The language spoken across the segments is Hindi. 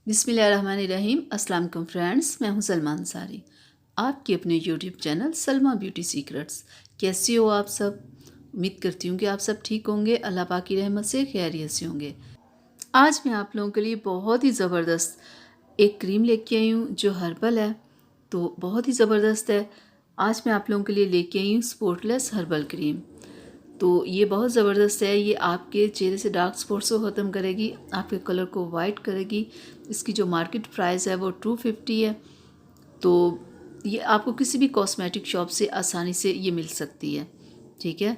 बिस्मिल्लाहिर्रहमानिर्रहीम। अस्सलाम वालेकुम फ्रेंड्स, मैं हूं सलमा अंसारी, आपकी अपने YouTube channel Salma beauty secrets. कैसे हो आप सब? उम्मीद करती हूँ कि आप सब ठीक होंगे, अल्लाह पाक की रहमत से खैरियत से होंगे। आज मैं आप लोगों के लिए बहुत ही ज़बरदस्त एक क्रीम लेके आई हूँ जो हर्बल है, तो बहुत ही ज़बरदस्त है। आज मैं आप लोगों के लिए लेके आई हूँ स्पॉटलेस हर्बल क्रीम। तो ये बहुत ज़बरदस्त है। ये आपके चेहरे से डार्क स्पॉट्स को ख़त्म करेगी, आपके कलर को वाइट करेगी। इसकी जो मार्केट प्राइस है वो 250 है। तो ये आपको किसी भी कॉस्मेटिक शॉप से आसानी से ये मिल सकती है, ठीक है।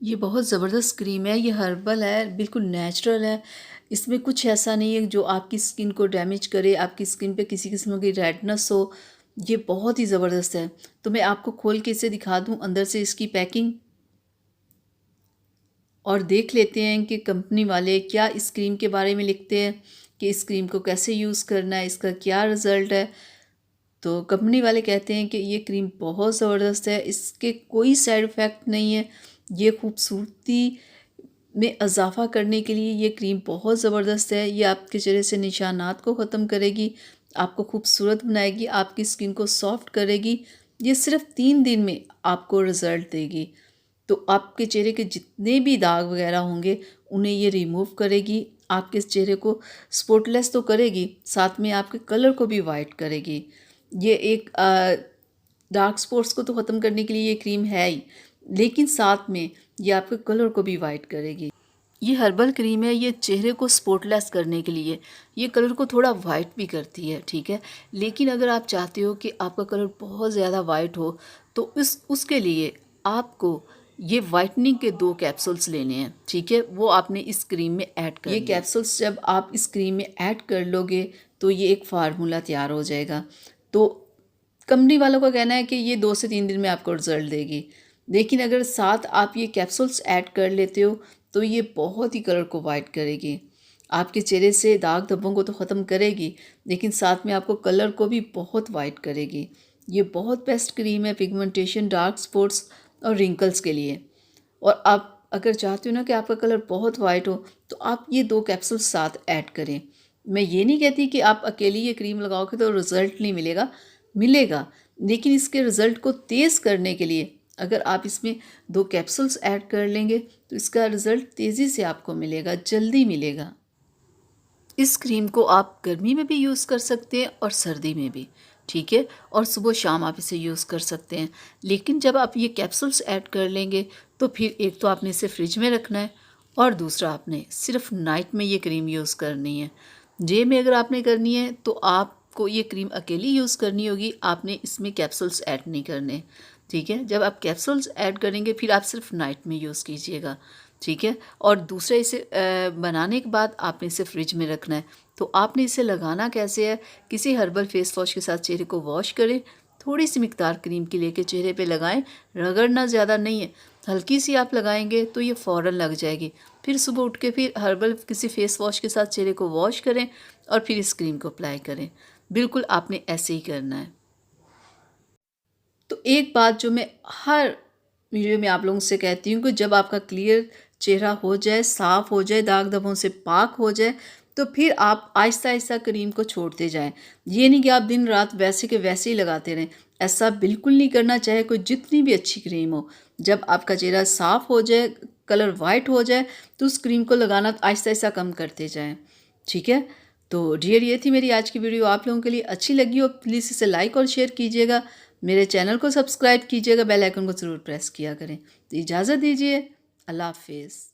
ये बहुत ज़बरदस्त क्रीम है, ये हर्बल है, बिल्कुल नेचुरल है। इसमें कुछ ऐसा नहीं है जो आपकी स्किन को डैमेज करे, आपकी स्किन पे किसी किस्म की रेडनेस हो। ये बहुत ही ज़बरदस्त है। तो मैं आपको खोल के इसे दिखा दूँ अंदर से इसकी पैकिंग, और देख लेते हैं कि कंपनी वाले क्या इस क्रीम के बारे में लिखते हैं कि इस क्रीम को कैसे यूज़ करना है, इसका क्या रिज़ल्ट है। तो कंपनी वाले कहते हैं कि ये क्रीम बहुत ज़बरदस्त है, इसके कोई साइड इफ़ेक्ट नहीं है। ये खूबसूरती में इजाफ़ा करने के लिए ये क्रीम बहुत ज़बरदस्त है। ये आपके चेहरे से निशानात को ख़त्म करेगी, आपको खूबसूरत बनाएगी, आपकी स्किन को सॉफ्ट करेगी। ये सिर्फ़ 3 दिन में आपको रिज़ल्ट देगी। तो आपके चेहरे के जितने भी दाग वगैरह होंगे उन्हें ये रिमूव करेगी, आपके चेहरे को स्पॉटलेस तो करेगी, साथ में आपके कलर को भी वाइट करेगी। ये एक डार्क स्पॉट्स को तो ख़त्म करने के लिए ये क्रीम है ही, लेकिन साथ में ये आपके कलर को भी वाइट करेगी। ये हर्बल क्रीम है, ये चेहरे को स्पॉटलेस करने के लिए, ये कलर को थोड़ा वाइट भी करती है, ठीक है। लेकिन अगर आप चाहते हो कि आपका कलर बहुत ज़्यादा वाइट हो तो उसके लिए आपको ये वाइटनिंग के 2 कैप्सूल्स लेने हैं, ठीक है। वो आपने इस क्रीम में ऐड कर ये कैप्सूल्स जब आप इस क्रीम में ऐड कर लोगे तो ये एक फार्मूला तैयार हो जाएगा। तो कंपनी वालों का कहना है कि ये 2 से 3 दिन में आपको रिजल्ट देगी, लेकिन अगर साथ आप ये कैप्सूल्स ऐड कर लेते हो तो ये बहुत ही कलर को वाइट करेगी, आपके चेहरे से दाग धब्बों को तो ख़त्म करेगी, लेकिन साथ में आपको कलर को भी बहुत वाइट करेगी। ये बहुत बेस्ट क्रीम है पिगमेंटेशन, डार्क स्पॉट्स और रिंकल्स के लिए। और आप अगर चाहते हो ना कि आपका कलर बहुत वाइट हो तो आप ये 2 कैप्सूल साथ ऐड करें। मैं ये नहीं कहती कि आप अकेली ये क्रीम लगाओगे तो रिज़ल्ट नहीं मिलेगा, मिलेगा, लेकिन इसके रिज़ल्ट को तेज़ करने के लिए अगर आप इसमें 2 कैप्सूल्स ऐड कर लेंगे तो इसका रिज़ल्ट तेज़ी से आपको मिलेगा, जल्दी मिलेगा। इस क्रीम को आप गर्मी में भी यूज़ कर सकते हैं और सर्दी में भी, ठीक है। और सुबह शाम आप इसे यूज़ कर सकते हैं। लेकिन जब आप ये कैप्सूल्स ऐड कर लेंगे तो फिर एक तो आपने इसे फ्रिज में रखना है और दूसरा आपने सिर्फ नाइट में ये क्रीम यूज़ करनी है। डे में अगर आपने करनी है तो आपको ये क्रीम अकेली यूज़ करनी होगी, आपने इसमें कैप्सूल्स ऐड नहीं करने, ठीक है। जब आप कैप्सूल्स ऐड करेंगे फिर आप सिर्फ नाइट में यूज़ कीजिएगा, ठीक है। और दूसरा इसे बनाने के बाद आपने इसे फ्रिज में रखना है। तो आपने इसे लगाना कैसे है, किसी हर्बल फेस वॉश के साथ चेहरे को वॉश करें, थोड़ी सी मिकदार क्रीम की लेके चेहरे पे लगाएं, रगड़ना ज़्यादा नहीं है, हल्की सी आप लगाएंगे तो ये फ़ौरन लग जाएगी। फिर सुबह उठ के फिर हर्बल किसी फेस वॉश के साथ चेहरे को वॉश करें और फिर इस क्रीम को अप्लाई करें। बिल्कुल आपने ऐसे ही करना है। तो एक बात जो मैं हर वीडियो में आप लोगों से कहती हूँ कि जब आपका क्लियर चेहरा हो जाए, साफ़ हो जाए, दाग धब्बों से पाक हो जाए, तो फिर आप आहिस्ता आहिस्ता क्रीम को छोड़ते जाएं। ये नहीं कि आप दिन रात वैसे के वैसे ही लगाते रहें, ऐसा बिल्कुल नहीं करना, चाहे कोई जितनी भी अच्छी क्रीम हो। जब आपका चेहरा साफ़ हो जाए, कलर वाइट हो जाए, तो उस क्रीम को लगाना आहिस्ता आहिस्ता कम करते जाएँ, ठीक है। तो डियर, ये थी मेरी आज की वीडियो। आप लोगों के लिए अच्छी लगी हो प्लीज़ इसे लाइक और शेयर कीजिएगा, मेरे चैनल को सब्सक्राइब कीजिएगा, बेल आइकन को ज़रूर प्रेस किया करें। तो इजाज़त दीजिए, अल्लाह हाफिज़।